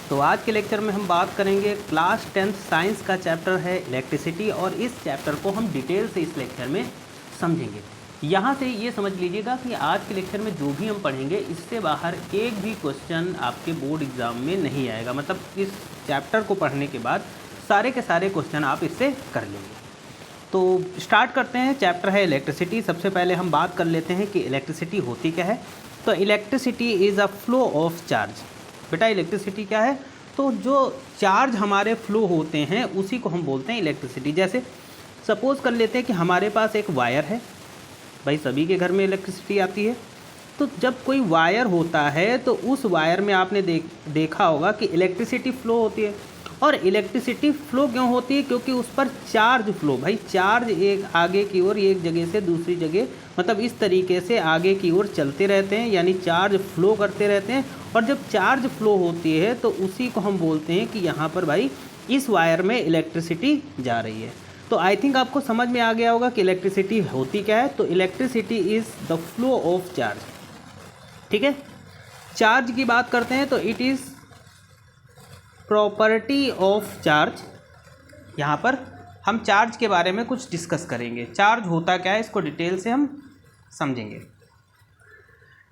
तो आज के लेक्चर में हम बात करेंगे क्लास 10th साइंस का चैप्टर है इलेक्ट्रिसिटी, और इस चैप्टर को हम डिटेल से इस लेक्चर में समझेंगे। यहाँ से ये समझ लीजिएगा कि आज के लेक्चर में जो भी हम पढ़ेंगे इससे बाहर एक भी क्वेश्चन आपके बोर्ड एग्ज़ाम में नहीं आएगा। मतलब इस चैप्टर को पढ़ने के बाद सारे के सारे क्वेश्चन आप इससे कर लेंगे। तो स्टार्ट करते हैं। चैप्टर है इलेक्ट्रिसिटी। सबसे पहले हम बात कर लेते हैं कि इलेक्ट्रिसिटी होती क्या है। तो electricity is a flow of charge. बेटा इलेक्ट्रिसिटी क्या है? तो जो चार्ज हमारे फ्लो होते हैं उसी को हम बोलते हैं इलेक्ट्रिसिटी। जैसे सपोज़ कर लेते हैं कि हमारे पास एक वायर है। भाई सभी के घर में इलेक्ट्रिसिटी आती है। तो जब कोई वायर होता है तो उस वायर में आपने देखा होगा कि इलेक्ट्रिसिटी फ़्लो होती है। और इलेक्ट्रिसिटी फ़्लो क्यों होती है? क्योंकि उस पर चार्ज फ्लो, भाई चार्ज एक आगे की ओर एक जगह से दूसरी जगह, मतलब इस तरीके से आगे की ओर चलते रहते हैं, यानी चार्ज फ्लो करते रहते हैं। और जब चार्ज फ्लो होती है तो उसी को हम बोलते हैं कि यहाँ पर भाई इस वायर में इलेक्ट्रिसिटी जा रही है। तो आई थिंक आपको समझ में आ गया होगा कि इलेक्ट्रिसिटी होती क्या है। तो electricity is the flow of charge. ठीक है, चार्ज की बात करते हैं तो it is property of charge. यहाँ पर हम चार्ज के बारे में कुछ डिस्कस करेंगे। चार्ज होता क्या है इसको डिटेल से हम समझेंगे।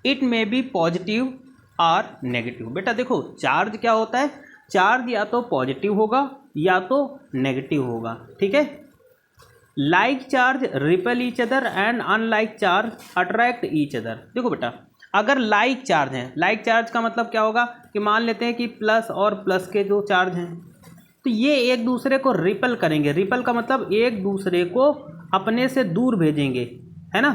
इट मे बी पॉजिटिव और नेगेटिव। बेटा देखो चार्ज क्या होता है, चार्ज या तो पॉजिटिव होगा या तो नेगेटिव होगा। ठीक है, like charge repel each other and unlike charge attract each other. देखो बेटा अगर लाइक चार्ज हैं, लाइक चार्ज का मतलब क्या होगा कि मान लेते हैं कि प्लस और प्लस के जो चार्ज हैं तो ये एक दूसरे को रिपेल करेंगे। रिपेल का मतलब एक दूसरे को अपने से दूर भेजेंगे, है ना।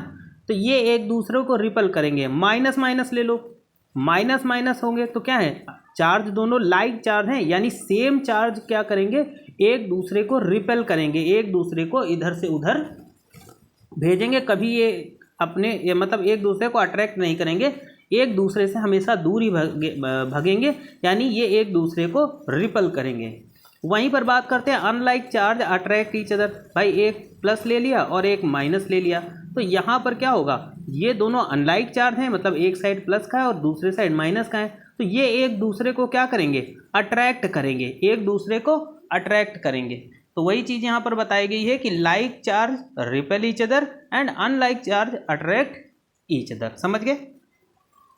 तो ये एक दूसरे को रिपेल करेंगे। माइनस माइनस ले लो, माइनस माइनस होंगे तो क्या है, चार्ज दोनों लाइक चार्ज हैं, यानी सेम चार्ज क्या करेंगे, एक दूसरे को रिपेल करेंगे, एक दूसरे को इधर से उधर भेजेंगे। कभी ये अपने मतलब एक दूसरे को अट्रैक्ट नहीं करेंगे, एक दूसरे से हमेशा दूर ही भगेंगे, यानी ये एक दूसरे को रिपेल करेंगे। वहीं पर बात करते हैं unlike charge attract each other. भाई एक प्लस ले लिया और एक माइनस ले लिया, तो यहाँ पर क्या होगा, ये दोनों अनलाइक चार्ज हैं, मतलब एक साइड प्लस का है और दूसरे साइड माइनस का है। तो ये एक दूसरे को क्या करेंगे, अट्रैक्ट करेंगे, एक दूसरे को अट्रैक्ट करेंगे। तो वही चीज़ यहाँ पर बताई गई है कि like charge repel each other and unlike charge attract each other. समझ गए?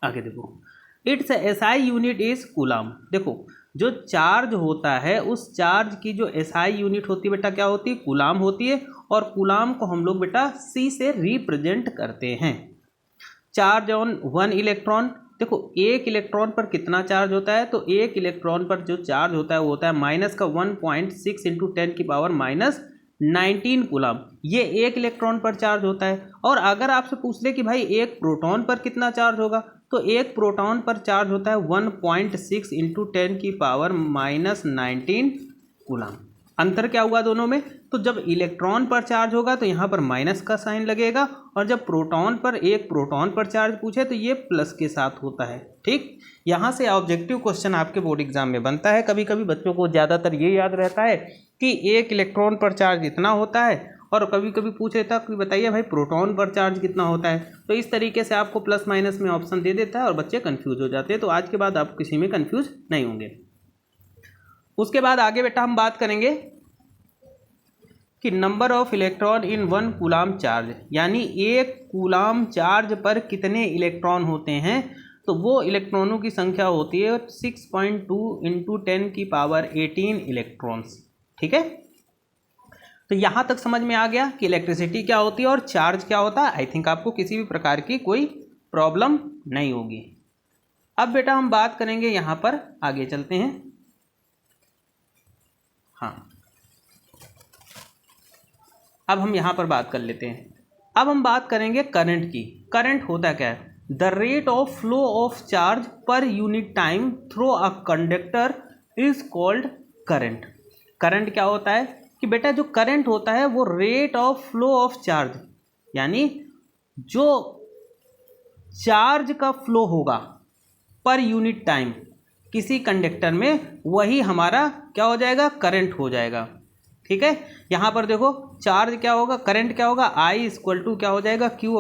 आगे देखो, it's SI unit is coulomb. देखो जो चार्ज होता है उस चार्ज की जो एसआई यूनिट होती है बेटा क्या होती है, कूलाम होती है। और कूलाम को हम लोग बेटा सी से रिप्रेजेंट करते हैं। चार्ज ऑन वन इलेक्ट्रॉन, देखो एक इलेक्ट्रॉन पर कितना चार्ज होता है, तो एक इलेक्ट्रॉन पर जो चार्ज होता है वो होता है माइनस का 1.6 इंटू 10⁻⁻⁹ कूलाम। ये एक इलेक्ट्रॉन पर चार्ज होता है। और अगर आपसे पूछ ले कि भाई एक प्रोटॉन पर कितना चार्ज होगा, तो एक प्रोटॉन पर चार्ज होता है 1.6 इंटू 10⁻⁻19 कूलाम। अंतर क्या हुआ दोनों में, तो जब इलेक्ट्रॉन पर चार्ज होगा तो यहाँ पर माइनस का साइन लगेगा, और जब प्रोटॉन पर एक प्रोटॉन पर चार्ज पूछे तो ये प्लस के साथ होता है। ठीक, यहाँ से ऑब्जेक्टिव क्वेश्चन आपके बोर्ड एग्जाम में बनता है। कभी कभी बच्चों को ज़्यादातर ये याद रहता है कि एक इलेक्ट्रॉन पर चार्ज इतना होता है, और कभी कभी पूछ लेता कि बताइए भाई प्रोटॉन पर चार्ज कितना होता है। तो इस तरीके से आपको प्लस माइनस में ऑप्शन दे देता है और बच्चे कन्फ्यूज हो जाते हैं। तो आज के बाद आप किसी में कन्फ्यूज नहीं होंगे। उसके बाद आगे बेटा हम बात करेंगे कि number of electron in one coulomb charge, यानी एक कूलाम चार्ज पर कितने इलेक्ट्रॉन होते हैं। तो वो इलेक्ट्रॉनों की संख्या होती है 6.2 इंटू 10⁻18 इलेक्ट्रॉन्स। ठीक है, तो यहाँ तक समझ में आ गया कि इलेक्ट्रिसिटी क्या होती है और चार्ज क्या होता है। आई थिंक आपको किसी भी प्रकार की कोई प्रॉब्लम नहीं होगी। अब बेटा हम बात करेंगे, यहाँ पर आगे चलते हैं। हाँ, अब हम यहाँ पर बात कर लेते हैं। अब हम बात करेंगे करंट की। करंट होता क्या है, the rate of flow of charge per unit time through a conductor is called current. Current क्या होता है कि बेटा जो करंट होता है वो rate of flow of charge, यानी जो चार्ज का फ्लो होगा पर यूनिट टाइम किसी कंडक्टर में, वही हमारा क्या हो जाएगा, करंट हो जाएगा। ठीक है, यहाँ पर देखो चार्ज क्या होगा, करंट क्या होगा, I इक्वल टू क्या हो जाएगा, Q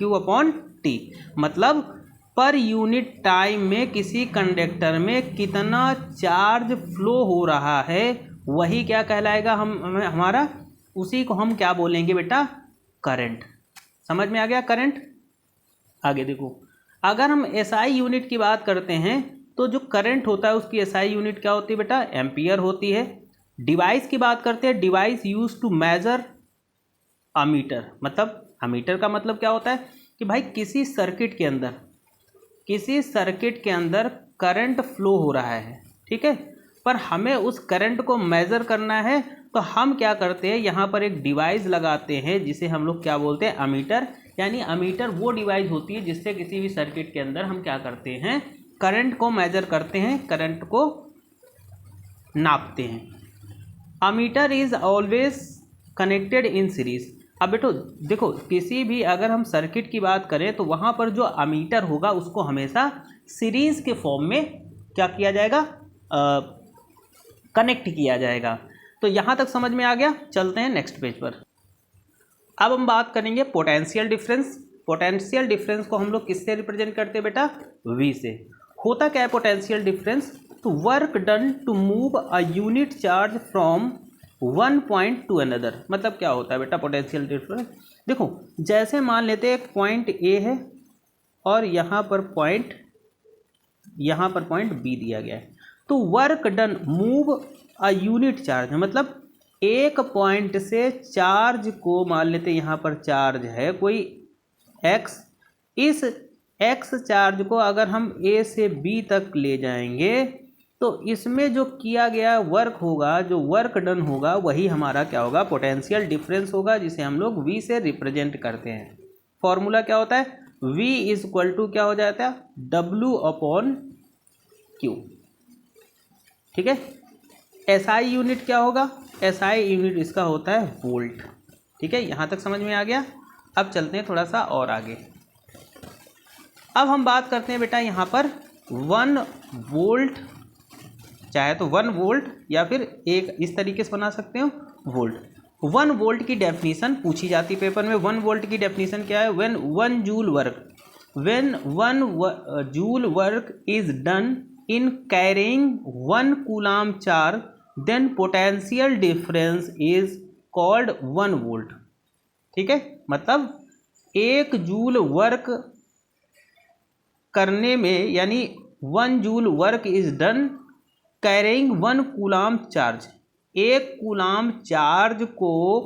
अपॉन T। मतलब पर यूनिट टाइम में किसी कंडक्टर में कितना चार्ज फ्लो हो रहा है वही क्या कहलाएगा, हमारा उसी को हम क्या बोलेंगे बेटा, करंट। समझ में आ गया करंट। आगे देखो, अगर हम एसआई यूनिट की बात करते हैं तो जो करंट होता है उसकी एसआई यूनिट क्या होती है बेटा, एम्पियर होती है। डिवाइस की बात करते हैं, device use to measure ammeter, मतलब अमीटर का मतलब क्या होता है कि भाई किसी सर्किट के अंदर करंट फ्लो हो रहा है, ठीक है, पर हमें उस करंट को मेज़र करना है तो हम क्या करते हैं, यहाँ पर एक डिवाइस लगाते हैं जिसे हम लोग क्या बोलते हैं, अमीटर। यानी अमीटर वो डिवाइस होती है जिससे किसी भी सर्किट के अंदर हम क्या करते हैं, करंट को मेज़र करते हैं, करंट को नापते हैं। Ammeter is always connected in series. अब बेटो देखो, किसी भी अगर हम सर्किट की बात करें तो वहाँ पर जो अमीटर होगा उसको हमेशा सीरीज़ के फॉर्म में क्या किया जाएगा, कनेक्ट किया जाएगा। तो यहाँ तक समझ में आ गया। चलते हैं नेक्स्ट पेज पर। अब हम बात करेंगे पोटेंशियल डिफरेंस। पोटेंशियल डिफरेंस को हम लोग किससे रिप्रेजेंट करते हैं बेटा, V से। होता क्या है पोटेंशियल डिफरेंस, तो work done to move a unit charge from one point to another. मतलब क्या होता है बेटा पोटेंशियल डिफरेंस, देखो जैसे मान लेते हैं एक पॉइंट A है और यहाँ पर पॉइंट B दिया गया है, तो work done move a unit charge, मतलब एक पॉइंट से चार्ज को मान लेते हैं, यहाँ पर चार्ज है कोई x, इस x चार्ज को अगर हम A से B तक ले जाएंगे तो इसमें जो किया गया वर्क होगा, जो वर्क डन होगा, वही हमारा क्या होगा, पोटेंशियल डिफरेंस होगा, जिसे हम लोग V से रिप्रेजेंट करते हैं। फॉर्मूला क्या होता है, V इज इक्वल टू क्या हो जाता है, W/Q। ठीक है। SI यूनिट क्या होगा, SI यूनिट इसका होता है वोल्ट। ठीक है, यहाँ तक समझ में आ गया। अब चलते हैं थोड़ा सा और आगे। अब हम बात करते हैं बेटा यहाँ पर 1 वोल्ट, चाहे तो 1 वोल्ट या फिर एक इस तरीके से बना सकते हो वोल्ट। 1 वोल्ट की डेफिनेशन पूछी जाती पेपर में। 1 वोल्ट की डेफिनेशन क्या है, when 1 joule work is done in carrying 1 coulomb charge then potential difference is called 1 volt. ठीक है, मतलब 1 जूल वर्क करने में, यानी 1 joule work is done carrying 1 coulomb charge, 1 coulomb charge को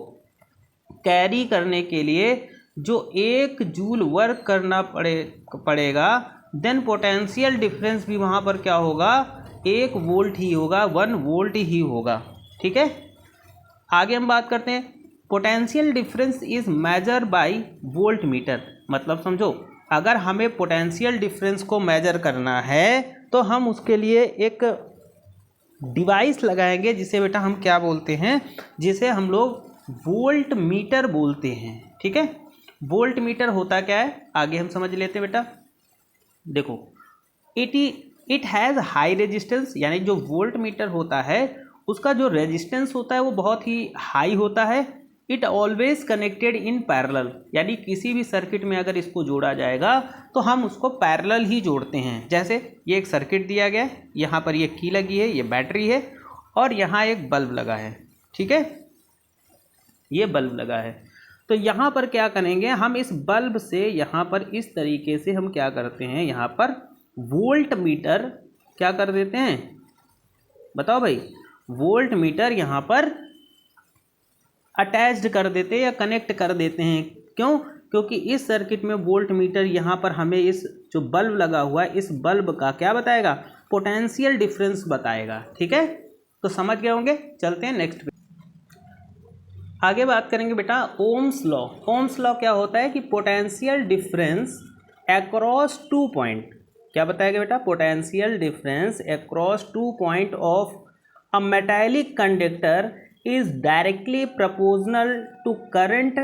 कैरी करने के लिए जो 1 जूल वर्क करना पड़ेगा, देन पोटेंशियल डिफरेंस भी वहाँ पर क्या होगा, 1 वोल्ट ही होगा, 1 वोल्ट ही होगा। ठीक है, आगे हम बात करते हैं। Potential difference is measure by volt meter. मतलब समझो, अगर हमें पोटेंशियल डिफरेंस को मेजर करना है तो हम उसके लिए एक डिवाइस लगाएंगे जिसे बेटा हम क्या बोलते हैं, जिसे हम लोग वोल्ट मीटर बोलते हैं। ठीक है, वोल्ट मीटर होता क्या है आगे हम समझ लेते हैं बेटा। देखो, इट हैज़ हाई रेजिस्टेंस, यानी जो वोल्ट मीटर होता है उसका जो रेजिस्टेंस होता है वो बहुत ही हाई होता है। It always connected in parallel, यानी किसी भी सर्किट में अगर इसको जोड़ा जाएगा तो हम उसको पैरेलल ही जोड़ते हैं। जैसे ये एक सर्किट दिया गया है, यहाँ पर ये की लगी है, ये बैटरी है और यहाँ एक बल्ब लगा है। ठीक है, ये बल्ब लगा है, तो यहाँ पर क्या करेंगे हम, इस बल्ब से यहाँ पर इस तरीके से हम क्या करते हैं, यहाँ पर वोल्ट मीटर क्या कर देते हैं, बताओ भाई, वोल्ट मीटर यहाँ पर अटैच्ड कर देते हैं या कनेक्ट कर देते हैं। क्यों, क्योंकि इस सर्किट में वोल्ट मीटर यहाँ पर हमें इस जो बल्ब लगा हुआ है, इस बल्ब का क्या बताएगा, पोटेंशियल डिफरेंस बताएगा। ठीक है, तो समझ गए होंगे। चलते हैं नेक्स्ट पे, आगे बात करेंगे बेटा ओम्स लॉ। ओम्स लॉ क्या होता है कि पोटेंशियल डिफरेंस अक्रॉस 2 पॉइंट, क्या बताएगा बेटा, potential difference across 2 point of a metallic conductor is directly proportional to current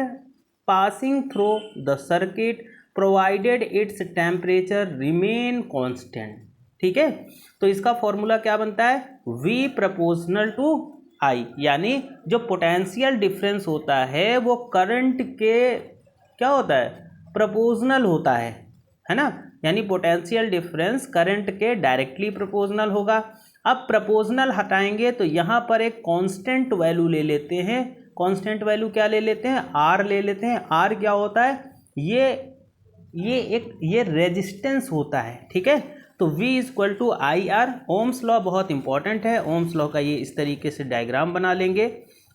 passing through the circuit provided its temperature remain constant। ठीक है, तो इसका फॉर्मूला क्या बनता है, V प्रोपोर्शनल टू I, यानी जो पोटेंशियल डिफरेंस होता है वो करंट के क्या होता है, प्रोपोर्शनल होता है ना। यानी पोटेंशियल डिफरेंस करंट के डायरेक्टली प्रोपोर्शनल होगा। अब प्रोपोर्शनल हटाएंगे तो यहाँ पर एक कांस्टेंट वैल्यू ले लेते हैं। कांस्टेंट वैल्यू क्या ले लेते हैं? आर ले लेते हैं। आर क्या होता है? ये रेजिस्टेंस होता है, ठीक है। तो V equal to I R. Ohm's law बहुत इंपॉर्टेंट है। ओम्स लॉ का ये इस तरीके से डायग्राम बना लेंगे।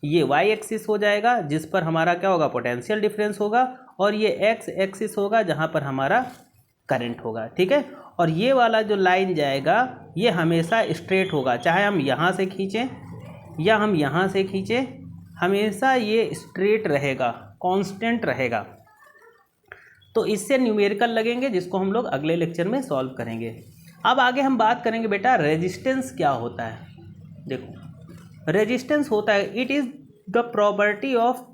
ये y एक्सिस हो जाएगा जिस पर हमारा क्या होगा? पोटेंशियल डिफरेंस होगा, और ये x एक्सिस होगा जहाँ पर हमारा करंट होगा, ठीक है। और ये वाला जो लाइन जाएगा ये हमेशा स्ट्रेट होगा, चाहे हम यहाँ से खींचें या हम यहाँ से खींचें, हमेशा ये स्ट्रेट रहेगा, कांस्टेंट रहेगा। तो इससे न्यूमेरिकल लगेंगे जिसको हम लोग अगले लेक्चर में सॉल्व करेंगे। अब आगे हम बात करेंगे बेटा रेजिस्टेंस क्या होता है। देखो रेजिस्टेंस होता है, it is the property of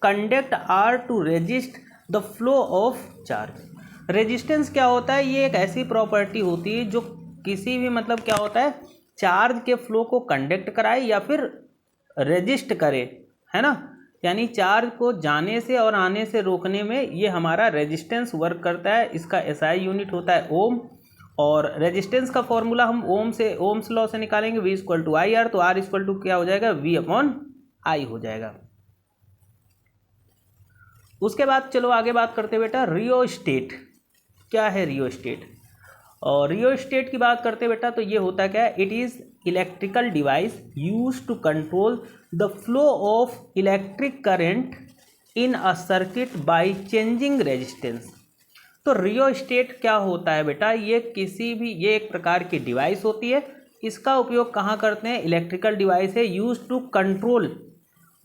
conductor to resist the flow of charge. Resistance क्या होता है? ये एक ऐसी प्रॉपर्टी होती है जो किसी भी मतलब क्या होता है, चार्ज के फ्लो को कंडक्ट कराए या फिर रेजिस्ट करे, है ना। यानी चार्ज को जाने से और आने से रोकने में ये हमारा रेजिस्टेंस वर्क करता है। इसका SI यूनिट होता है ओम, और रेजिस्टेंस का फॉर्मूला हम ओम्स लॉ से निकालेंगे। V equal to I R, तो R इक्वल टू क्या हो जाएगा? V अपॉन आई हो जाएगा। उसके बाद चलो आगे बात करते हैं बेटा रियोस्टेट। क्या है रियोस्टेट? और रियोस्टेट की बात करते हैं बेटा तो ये होता क्या है? It is electrical device use to control the flow of electric current in a circuit by changing resistance. तो रियोस्टेट क्या होता है बेटा? ये एक प्रकार की डिवाइस होती है। इसका उपयोग कहाँ करते हैं? इलेक्ट्रिकल डिवाइस है use to control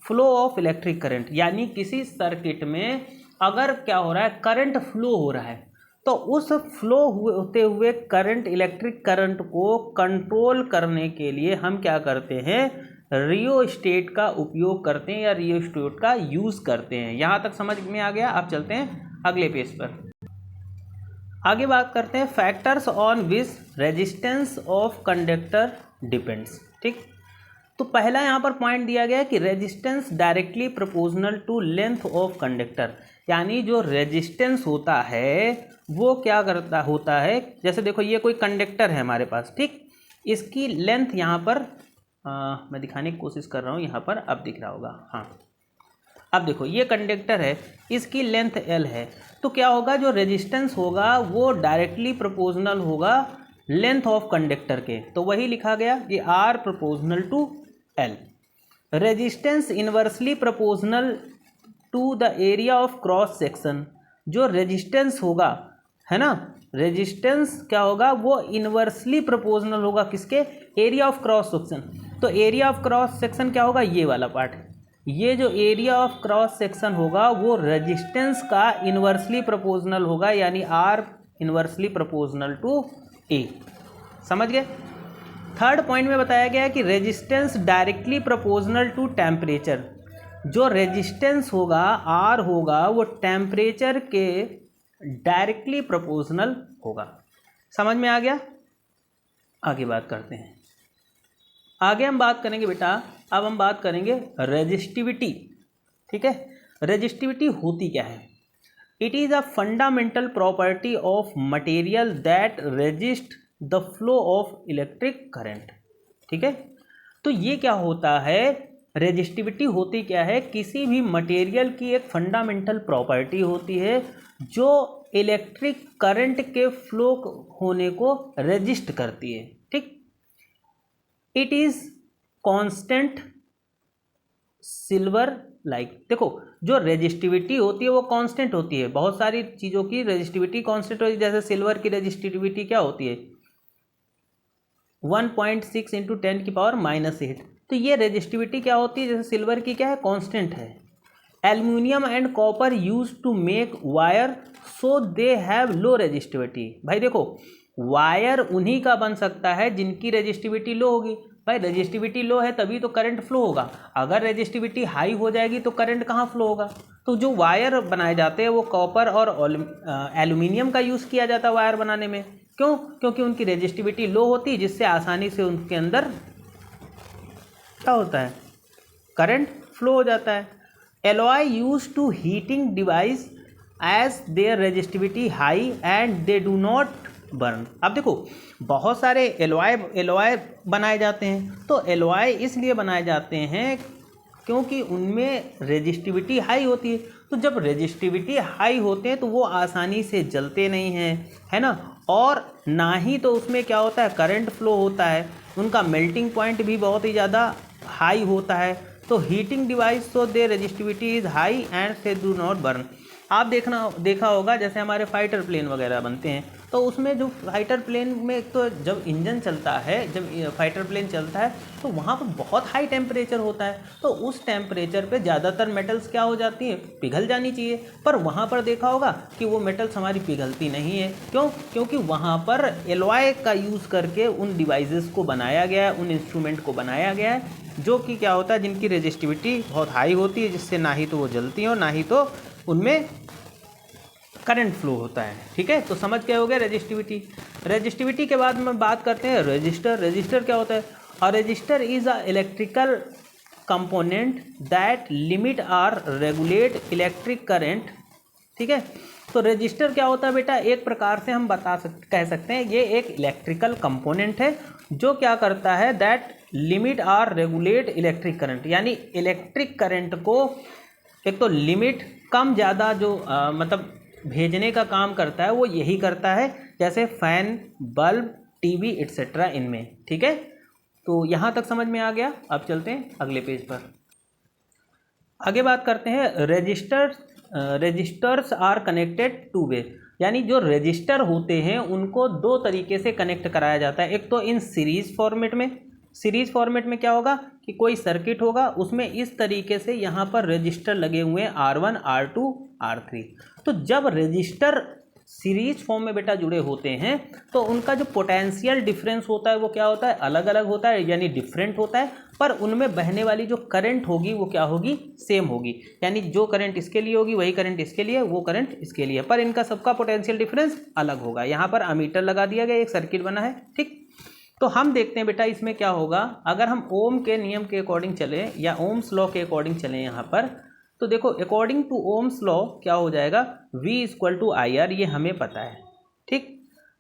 flow of electric current. यानी किसी सर्किट में अगर क्या हो रहा है, करंट फ्लो हो रहा है, तो उस फ्लो होते हुए करंट, इलेक्ट्रिक करंट को कंट्रोल करने के लिए हम क्या करते हैं? रियोस्टेट का उपयोग करते हैं या रियोस्टेट का यूज़ करते हैं। यहाँ तक समझ में आ गया। आप चलते हैं अगले पेज पर। आगे बात करते हैं factors on which resistance of conductor depends, ठीक। तो पहला यहाँ पर पॉइंट दिया गया है कि resistance directly proportional to length of conductor. यानी जो रेजिस्टेंस होता है वो क्या करता होता है, जैसे देखो ये कोई कंडक्टर है हमारे पास, ठीक। इसकी लेंथ यहाँ पर मैं दिखाने की कोशिश कर रहा हूँ, यहाँ पर अब दिख रहा होगा, हाँ। अब देखो ये कंडक्टर है, इसकी लेंथ L है, तो क्या होगा? जो रेजिस्टेंस होगा वो डायरेक्टली प्रोपोर्शनल होगा लेंथ ऑफ कंडक्टर के। तो वही लिखा गया कि R proportional to L। Resistance inversely proportional to the area of cross section. जो रेजिस्टेंस होगा, है ना, रेजिस्टेंस क्या होगा? वो इन्वर्सली प्रोपोर्शनल होगा किसके? Area of cross section. तो एरिया ऑफ क्रॉस सेक्शन क्या होगा? ये वाला पार्ट। ये जो एरिया ऑफ क्रॉस सेक्शन होगा वो रेजिस्टेंस का इन्वर्सली प्रोपोर्शनल होगा, यानी R inversely proportional to A। समझ गए? थर्ड पॉइंट में बताया गया है कि resistance directly proportional to temperature. जो रेजिस्टेंस होगा R होगा वो टेम्परेचर के डायरेक्टली प्रोपोर्शनल होगा। समझ में आ गया? आगे बात करते हैं। आगे हम बात करेंगे बेटा, अब हम बात करेंगे रेजिस्टिविटी, ठीक है। रेजिस्टिविटी होती क्या है? It is a fundamental property of material that resist the flow of electric current, ठीक है। तो ये क्या होता है? रेजिस्टिविटी होती क्या है? किसी भी मटेरियल की एक फंडामेंटल प्रॉपर्टी होती है जो इलेक्ट्रिक करंट के फ्लो होने को रेजिस्ट करती है, ठीक। It is constant silver like. देखो जो रेजिस्टिविटी होती है वो कांस्टेंट होती है। बहुत सारी चीज़ों की रेजिस्टिविटी कांस्टेंट होती है। जैसे सिल्वर की रेजिस्टिविटी क्या होती है? 1.6 × 10⁻⁻8। तो ये रेजिस्टिविटी क्या होती है? जैसे सिल्वर की क्या है? कांस्टेंट है। Aluminium and copper use to make wire so they have low resistivity. भाई देखो वायर उन्हीं का बन सकता है जिनकी रेजिस्टिविटी लो होगी। भाई रेजिस्टिविटी लो है तभी तो करंट फ्लो होगा। अगर रेजिस्टिविटी हाई हो जाएगी तो करंट कहाँ फ्लो होगा? तो जो वायर बनाए जाते हैं वो कॉपर और एल्युमिनियम का यूज़ किया जाता है वायर बनाने में। क्यों? क्योंकि उनकी रेजिस्टिविटी लो होती है, जिससे आसानी से उनके अंदर क्या होता है? करंट फ्लो हो जाता है। Alloy use to heating device as their resistivity high and they do not burn. अब देखो बहुत सारे एलॉय बनाए जाते हैं, तो एलॉय इसलिए बनाए जाते हैं क्योंकि उनमें रेजिस्टिविटी हाई होती है। तो जब रेजिस्टिविटी हाई होते हैं तो वो आसानी से जलते नहीं हैं, है ना, और ना ही तो उसमें क्या होता है करंट फ्लो होता है, उनका मेल्टिंग पॉइंट भी बहुत ही ज़्यादा हाई होता है। तो heating device so they resistivity is high and they do not burn. आप देखा होगा जैसे हमारे फाइटर प्लेन वगैरह बनते हैं, तो उसमें जो फाइटर प्लेन में तो जब इंजन चलता है, जब फाइटर प्लेन चलता है तो वहाँ पर बहुत हाई टेम्परेचर होता है, तो उस टेम्परेचर पे ज़्यादातर मेटल्स क्या हो जाती हैं, पिघल जानी चाहिए। पर वहाँ पर देखा होगा कि वो मेटल्स हमारी पिघलती नहीं है। क्यों? क्योंकि वहाँ पर एलॉय का यूज़ करके उन डिवाइसेस को बनाया गया है, उन इंस्ट्रूमेंट को बनाया गया है जो कि क्या होता है, जिनकी रेजिस्टिविटी बहुत हाई होती है, जिससे ना ही तो वो जलती हैं और ना ही तो उनमें करंट फ्लो होता है। ठीक है, तो समझ क्या हो गया रेजिस्टिविटी के बाद में बात करते हैं रजिस्टर क्या होता है। और resistor is a electrical component that limit or regulate electric current. ठीक है, तो रजिस्टर क्या होता है बेटा, एक प्रकार से हम कह सकते हैं ये एक इलेक्ट्रिकल कंपोनेंट है जो क्या करता है, that limit or regulate electric current, यानी इलेक्ट्रिक करंट को एक तो लिमिट कम ज़्यादा जो मतलब भेजने का काम करता है, वो यही करता है, जैसे फैन, बल्ब, टीवी एट्सेट्रा इनमें। ठीक है, तो यहाँ तक समझ में आ गया। अब चलते हैं अगले पेज पर, आगे बात करते हैं resistors are connected two way, यानी जो रजिस्टर होते हैं उनको दो तरीके से कनेक्ट कराया जाता है। एक तो इन सीरीज फॉर्मेट में क्या होगा कि कोई सर्किट होगा, उसमें इस तरीके से यहाँ पर रजिस्टर लगे हुए हैं R1, R2, R3। तो जब रजिस्टर सीरीज फॉर्म में बेटा जुड़े होते हैं तो उनका जो पोटेंशियल डिफरेंस होता है वो क्या होता है, अलग अलग होता है, यानी डिफरेंट होता है, पर उनमें बहने वाली जो करंट होगी वो क्या होगी, सेम होगी। यानी जो करंट इसके लिए होगी वही करंट इसके लिए, वो करंट इसके लिए, पर इनका सबका पोटेंशियल डिफरेंस अलग होगा। यहाँ पर अमीटर लगा दिया गया, एक सर्किट बना है। ठीक, तो हम देखते हैं बेटा इसमें क्या होगा अगर हम ओम के नियम के अकॉर्डिंग चलें या ओम्स लॉ के अकॉर्डिंग चलें यहाँ पर, तो देखो अकॉर्डिंग टू ओम्स लॉ क्या हो जाएगा, V equal to I R, ये हमें पता है। ठीक,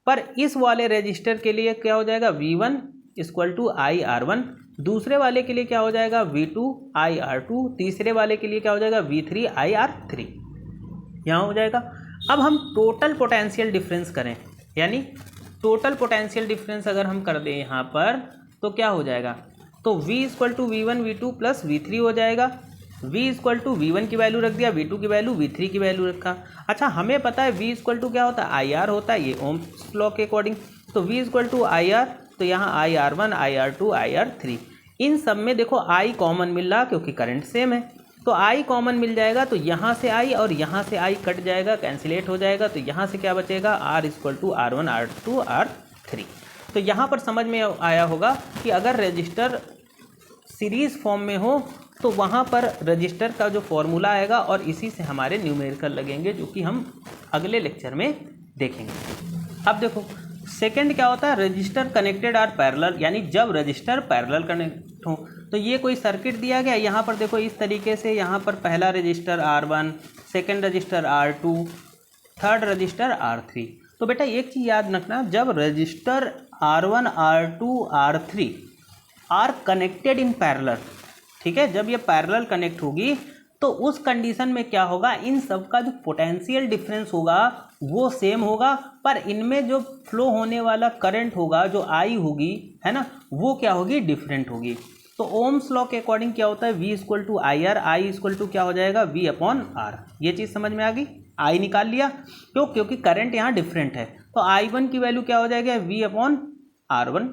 पर इस वाले रजिस्टर के लिए क्या हो जाएगा, V1 equal to I R1, दूसरे वाले के लिए क्या हो जाएगा, V2 आई R2, तीसरे वाले के लिए क्या हो जाएगा, V3 आई R3, यहाँ हो जाएगा। अब हम टोटल पोटेंशियल डिफरेंस करें, यानी टोटल पोटेंशियल डिफरेंस अगर हम कर दें यहाँ पर तो क्या हो जाएगा, तो V equal to V1 V2 plus V3 हो जाएगा। V इक्वल टू V1 की वैल्यू रख दिया, V2 की वैल्यू, V3 की वैल्यू रखा। अच्छा, हमें पता है V इक्वल टू क्या होता है, IR होता है, ये ओम्स लॉ के अकॉर्डिंग। तो V इक्वल टू IR, तो यहाँ IR1 IR2 IR3, इन सब में देखो I कॉमन मिल रहा क्योंकि करंट सेम है, तो I कॉमन मिल जाएगा, तो यहाँ से I और यहाँ से I कट जाएगा, कैंसिलेट हो जाएगा, तो यहाँ से क्या बचेगा, R equal to R1 R2 R3। तो यहाँ पर समझ में आया होगा कि अगर रजिस्टर सीरीज़ फॉर्म में हो तो वहाँ पर रजिस्टर का जो फॉर्मूला आएगा और इसी से हमारे न्यूमेरिकल लगेंगे, जो कि हम अगले लेक्चर में देखेंगे। अब देखो सेकंड क्या होता है, रजिस्टर कनेक्टेड आर पैरेलल, यानी जब रजिस्टर पैरेलल कनेक्ट हो, तो ये कोई सर्किट दिया गया, यहाँ पर देखो इस तरीके से, यहाँ पर पहला resistor R1, second resistor R2, third resistor R3। तो बेटा एक चीज़ याद रखना, जब resistor R1 R2 R3 are connected in parallel, ठीक है, जब ये पैरेलल कनेक्ट होगी तो उस कंडीशन में क्या होगा, इन सब का जो पोटेंशियल डिफरेंस होगा वो सेम होगा, पर इनमें जो फ्लो होने वाला करंट होगा, जो आई होगी, है ना, वो क्या होगी, डिफरेंट होगी। तो ओम्स लॉ के अकॉर्डिंग क्या होता है, V equal to I R, I equal to क्या हो जाएगा, V अपॉन आर। ये चीज़ समझ में आ गई, आई निकाल लिया, क्योंकि करंट यहाँ डिफरेंट है, तो I1 की वैल्यू क्या हो जाएगा, V अपॉन R1,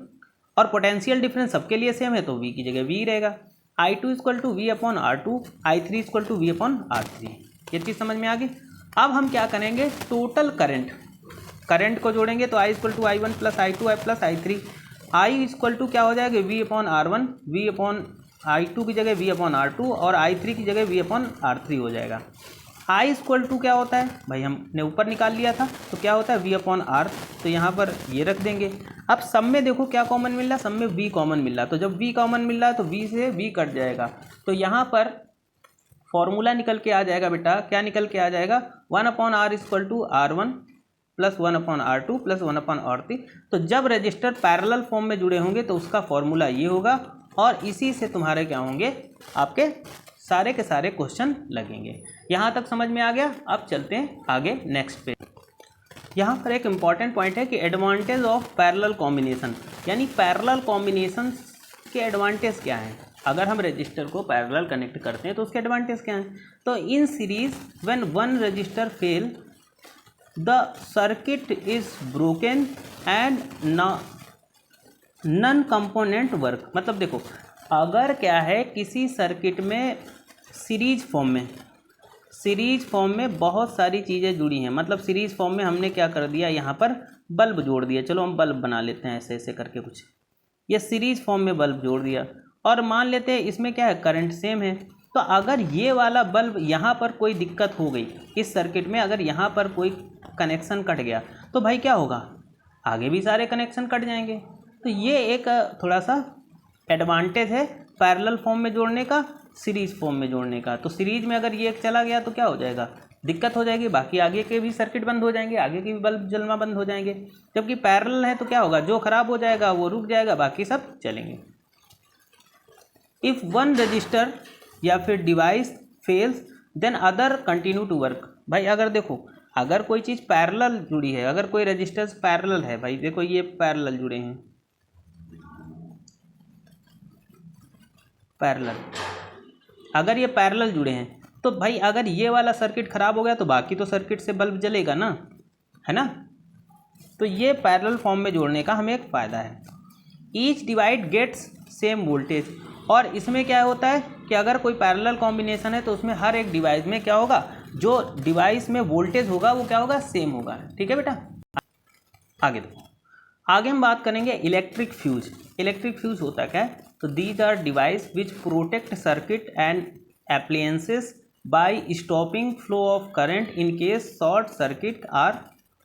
और पोटेंशियल डिफरेंस सबके लिए सेम है तो V की जगह V रहेगा। I2 equal to V upon R2, I3 equal to V upon R3। ये चीज़ समझ में आ गई। अब हम क्या करेंगे, टोटल करंट को जोड़ेंगे, तो I equal to I1 plus I2 plus I3, I equal to क्या हो जाएगा, V upon R1, V upon I2 की जगह V अपॉन R2 और I3 की जगह V अपॉन R3 हो जाएगा। I इक्वल टू क्या होता है भाई, हमने ऊपर निकाल लिया था, तो क्या होता है V अपॉन R, तो यहाँ पर ये रख देंगे। अब सब में देखो क्या कॉमन मिल रहा है, सब में V कॉमन मिल रहा है, तो जब V कॉमन मिल रहा है तो V से V कट जाएगा, तो यहाँ पर फॉर्मूला निकल के आ जाएगा बेटा, क्या निकल के आ जाएगा, 1/r equal to R1 plus 1/R2 plus 1/R3। तो जब रजिस्टर पैरेलल फॉर्म में जुड़े होंगे तो उसका फॉर्मूला ये होगा, और इसी से तुम्हारे क्या होंगे, आपके सारे के सारे क्वेश्चन लगेंगे। यहाँ तक समझ में आ गया। अब चलते हैं आगे नेक्स्ट पे। यहाँ पर एक इम्पॉर्टेंट पॉइंट है कि एडवांटेज ऑफ पैरेलल कॉम्बिनेशन, यानी पैरेलल कॉम्बिनेशन के एडवांटेज क्या हैं। अगर हम रजिस्टर को पैरेलल कनेक्ट करते हैं तो उसके एडवांटेज क्या हैं। तो in series when one resistor fail the circuit is broken and none component work. मतलब देखो, अगर क्या है किसी सर्किट में सीरीज फॉर्म में बहुत सारी चीज़ें जुड़ी हैं, मतलब सीरीज फॉर्म में हमने क्या कर दिया, यहाँ पर बल्ब जोड़ दिया। चलो हम बल्ब बना लेते हैं ऐसे ऐसे करके कुछ, ये सीरीज फॉर्म में बल्ब जोड़ दिया, और मान लेते हैं इसमें क्या है, करंट सेम है। तो अगर ये वाला बल्ब यहाँ पर कोई दिक्कत हो गई इस सर्किट में, अगर यहाँ पर कोई कनेक्शन कट गया तो भाई क्या होगा, आगे भी सारे कनेक्शन कट जाएंगे। तो ये एक थोड़ा सा एडवांटेज है पैरेलल फॉर्म में जोड़ने का, सीरीज फॉर्म में जोड़ने का। तो सीरीज में अगर ये चला गया तो क्या हो जाएगा, दिक्कत हो जाएगी, बाकी आगे के भी सर्किट बंद हो जाएंगे, आगे के भी बल्ब जलना बंद हो जाएंगे। जबकि पैरेलल है तो क्या होगा, जो खराब हो जाएगा वो रुक जाएगा, बाकी सब चलेंगे। इफ़ वन रजिस्टर या फिर device fails then other continue to work. भाई अगर देखो, अगर कोई चीज़ पैरेलल जुड़ी है, अगर कोई रजिस्टर्स पैरेलल है, भाई देखो ये पैरेलल जुड़े हैं, पैरेलल, अगर ये पैरेलल जुड़े हैं तो भाई अगर ये वाला सर्किट ख़राब हो गया तो बाकी तो सर्किट से बल्ब जलेगा ना, है ना। तो ये पैरेलल फॉर्म में जोड़ने का हमें एक फ़ायदा है। Each device gets same voltage, और इसमें क्या होता है कि अगर कोई पैरेलल कॉम्बिनेशन है तो उसमें हर एक डिवाइस में क्या होगा, जो डिवाइस में वोल्टेज होगा वो क्या होगा, सेम होगा। ठीक है बेटा, आगे देखो, आगे हम बात करेंगे इलेक्ट्रिक फ्यूज। इलेक्ट्रिक फ्यूज होता क्या है, तो these are device which protect circuit and appliances by stopping flow of current in case short circuit or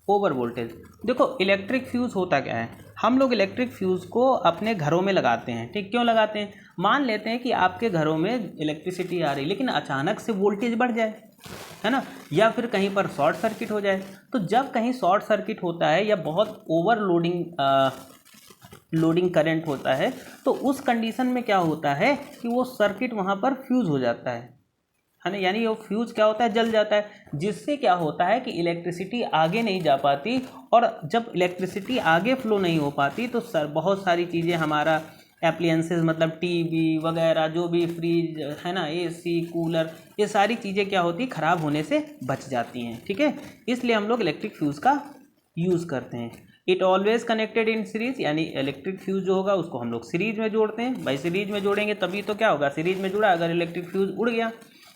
over voltage. देखो इलेक्ट्रिक फ्यूज होता क्या है, हम लोग इलेक्ट्रिक फ्यूज़ को अपने घरों में लगाते हैं। ठीक, क्यों लगाते हैं, मान लेते हैं कि आपके घरों में इलेक्ट्रिसिटी आ रही लेकिन अचानक से वोल्टेज बढ़ जाए, है ना, या फिर कहीं पर शॉर्ट सर्किट हो जाए। तो जब कहीं शॉर्ट सर्किट होता है या बहुत लोडिंग करंट होता है तो उस कंडीशन में क्या होता है कि वो सर्किट वहाँ पर फ्यूज़ हो जाता है ना, यानी वो फ्यूज़ क्या होता है, जल जाता है, जिससे क्या होता है कि इलेक्ट्रिसिटी आगे नहीं जा पाती। और जब इलेक्ट्रिसिटी आगे फ्लो नहीं हो पाती तो बहुत सारी चीज़ें, हमारा एप्लायंसेस मतलब टीवी वगैरह, जो भी फ्रिज है ना, एसी कूलर, ये सारी चीज़ें क्या होती, ख़राब होने से बच जाती हैं। ठीक है, इसलिए हम लोग इलेक्ट्रिक फ्यूज़ का यूज़ करते हैं। It always connected in series, यानी इलेक्ट्रिक फ्यूज़ जो होगा उसको हम लोग सीरीज में जोड़ते हैं। भाई सीरीज में जोड़ेंगे तभी तो क्या होगा, सीरीज में जुड़ा, अगर इलेक्ट्रिक फ्यूज़ उड़ गया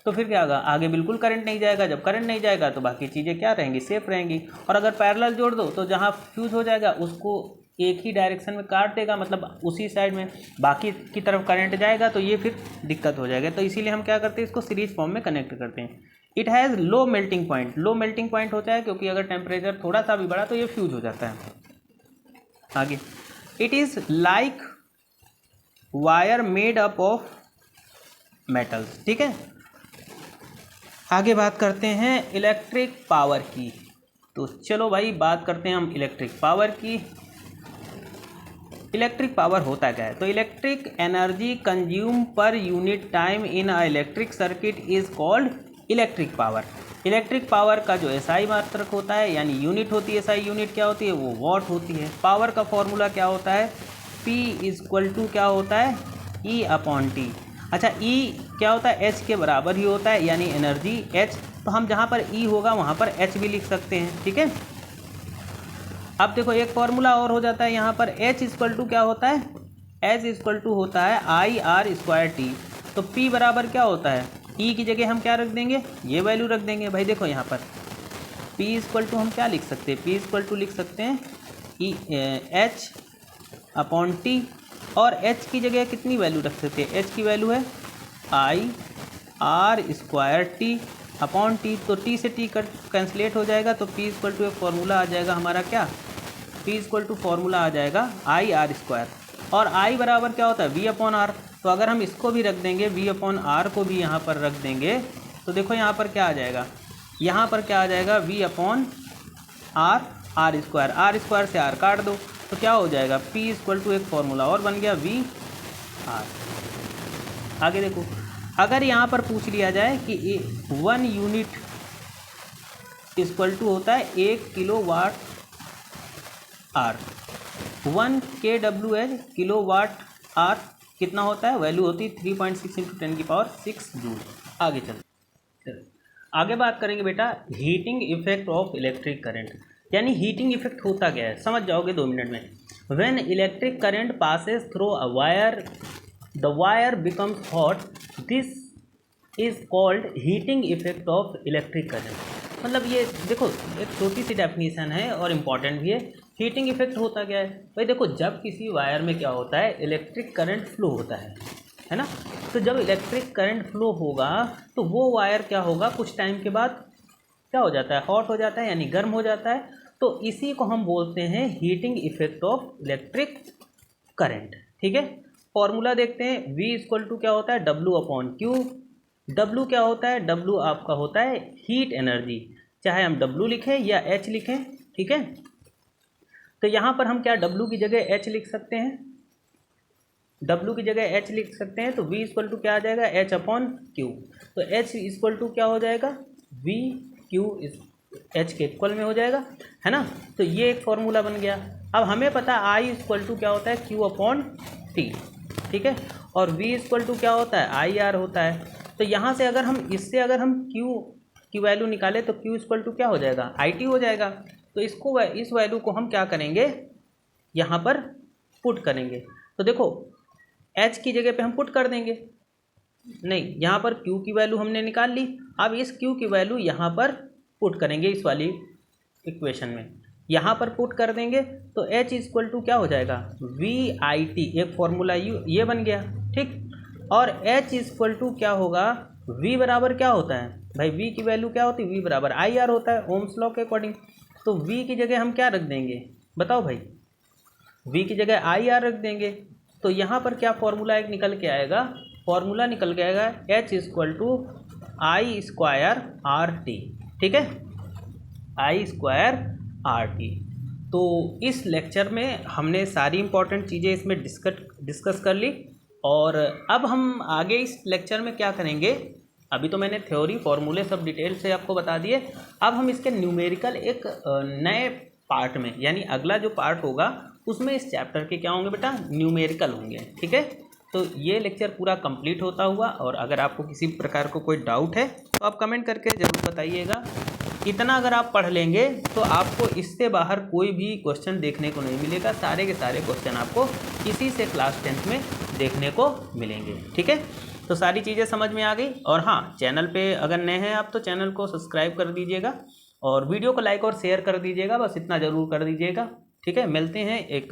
तो फिर क्या होगा, आगे बिल्कुल करंट नहीं जाएगा। जब करंट नहीं जाएगा तो बाकी चीज़ें क्या रहेंगी, सेफ रहेंगी। और अगर पैरेलल जोड़ दो तो जहाँ फ्यूज़ हो जाएगा उसको एक ही डायरेक्शन में काट देगा, मतलब उसी साइड में बाकी की तरफ करंट जाएगा, तो ये फिर दिक्कत हो जाएगा। तो इसीलिए हम क्या करते हैं, इसको सीरीज फॉर्म में कनेक्ट करते हैं। It has low melting point, low melting point होता है क्योंकि अगर टेम्परेचर थोड़ा सा भी बढ़ा तो ये फ्यूज़ हो जाता है। आगे, it is like wire made up of metals. ठीक है, आगे बात करते हैं इलेक्ट्रिक पावर की। तो चलो भाई बात करते हैं हम इलेक्ट्रिक पावर की। इलेक्ट्रिक पावर होता क्या है, तो electric energy consume per unit time in a electric circuit is called electric power. Electric power का जो एसआई मात्रक होता है, यानी यूनिट होती है, एसआई यूनिट क्या होती है, वो वॉट होती है। पावर का फॉर्मूला क्या होता है, P इक्वल टू क्या होता है, E/T। अच्छा, E क्या होता है, H के बराबर ही होता है, यानी एनर्जी H। तो हम जहाँ पर E होगा वहाँ पर H भी लिख सकते हैं। ठीक है, अब देखो एक फॉर्मूला और हो जाता है यहाँ पर, H इक्वल टू क्या होता है, H इक्वल टू होता है IR²T। तो P बराबर क्या होता है, E की जगह हम क्या रख देंगे, ये वैल्यू रख देंगे। भाई देखो यहाँ पर P इक्वल टू हम क्या लिख सकते हैं, P इक्वल टू लिख सकते हैं H/T, और H की जगह कितनी वैल्यू रख सकते हैं, H की वैल्यू है IR²T/T। तो T से T कैंसलेट हो जाएगा, तो P इक्वल टू एक फॉर्मूला आ जाएगा हमारा, क्या, P इक्वल टू फॉर्मूला आ जाएगा IR², और I बराबर क्या होता है, V/R। तो अगर हम इसको भी रख देंगे, V/R को भी यहाँ पर रख देंगे, तो देखो यहाँ पर क्या आ जाएगा, यहाँ पर क्या आ जाएगा, V upon R, R square से आर काट दो तो क्या हो जाएगा, P इक्वल टू एक फॉर्मूला और बन गया V आर। आगे देखो, अगर यहाँ पर पूछ लिया जाए कि 1 यूनिट इक्वल टू होता है 1 kilowatt hour, 1 kWh kilowatt hour कितना होता है, वैल्यू होती है 3.6 × 10⁶ जूल। आगे चलते, आगे बात करेंगे बेटा heating effect of electric current, यानी हीटिंग इफेक्ट होता क्या है समझ जाओगे 2 मिनट में। When electric current passes through a wire the wire becomes hot, this is called heating effect of electric current. मतलब ये देखो एक छोटी सी डेफिनेशन है और इम्पॉर्टेंट भी है। हीटिंग इफेक्ट होता क्या है भाई, देखो जब किसी वायर में क्या होता है, इलेक्ट्रिक करंट फ्लो होता है ना, तो जब इलेक्ट्रिक करंट फ्लो होगा तो वो वायर क्या होगा, कुछ टाइम के बाद क्या हो जाता है, हॉट हो जाता है यानी गर्म हो जाता है। तो इसी को हम बोलते हैं heating effect of electric current. ठीक है, फॉर्मूला देखते हैं, V इक्वल टू क्या होता है, W अपॉन क्यू। W क्या होता है, W आपका होता है हीट एनर्जी, चाहे हम W लिखें या H लिखें। ठीक है, तो यहाँ पर हम क्या W की जगह H लिख सकते हैं, W की जगह H लिख सकते हैं। तो V इक्वल टू क्या आ जाएगा, H अपॉन क्यू। तो H इक्वल टू क्या हो जाएगा, V Q H के इक्वल में हो जाएगा, है ना। तो ये एक फॉर्मूला बन गया। अब हमें पता I इक्वल टू क्या होता है, Q अपॉन T। ठीक है, और V इक्वल टू क्या होता है, IR होता है। तो यहाँ से अगर हम इससे अगर हम Q की वैल्यू निकालें तो Q इक्वल टू क्या हो जाएगा, IT हो जाएगा। तो इसको इस वैल्यू को हम क्या करेंगे, यहाँ पर पुट करेंगे। तो देखो H की जगह पे हम पुट कर देंगे, नहीं यहाँ पर Q की वैल्यू हमने निकाल ली। अब इस Q की वैल्यू यहाँ पर पुट करेंगे इस वाली इक्वेशन में, यहाँ पर पुट कर देंगे तो H इक्वल टू क्या हो जाएगा, VIT, एक फॉर्मूला ये बन गया। ठीक, और H इक्वल टू क्या होगा, V बराबर क्या होता है भाई, V की वैल्यू क्या होती है, V बराबर IR होता है ओम्स लॉ के अकॉर्डिंग। तो V की जगह हम क्या रख देंगे बताओ भाई, V की जगह IR रख देंगे। तो यहाँ पर क्या फॉर्मूला एक निकल के आएगा, फॉर्मूला निकल के आएगा H equal to I square RT। ठीक है, I स्क्वायर RT। तो इस लेक्चर में हमने सारी इंपॉर्टेंट चीज़ें इसमें डिस्कस कर ली। और अब हम आगे इस लेक्चर में क्या करेंगे, अभी तो मैंने थ्योरी फॉर्मूले सब डिटेल से आपको बता दिए। अब हम इसके न्यूमेरिकल एक नए पार्ट में, यानी अगला जो पार्ट होगा उसमें इस चैप्टर के क्या होंगे बेटा, न्यूमेरिकल होंगे। ठीक है, तो ये लेक्चर पूरा कंप्लीट होता हुआ, और अगर आपको किसी प्रकार को कोई डाउट है तो आप कमेंट करके ज़रूर बताइएगा। इतना अगर आप पढ़ लेंगे तो आपको इससे बाहर कोई भी क्वेश्चन देखने को नहीं मिलेगा, सारे के सारे क्वेश्चन आपको इसी से क्लास 10th में देखने को मिलेंगे। ठीक है, तो सारी चीज़ें समझ में आ गई। और हाँ, चैनल पे अगर नए हैं आप तो चैनल को सब्सक्राइब कर दीजिएगा और वीडियो को लाइक और शेयर कर दीजिएगा, बस इतना ज़रूर कर दीजिएगा। ठीक है, मिलते हैं एक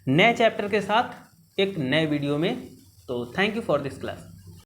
नए चैप्टर के साथ एक नए वीडियो में। तो thank you for this class.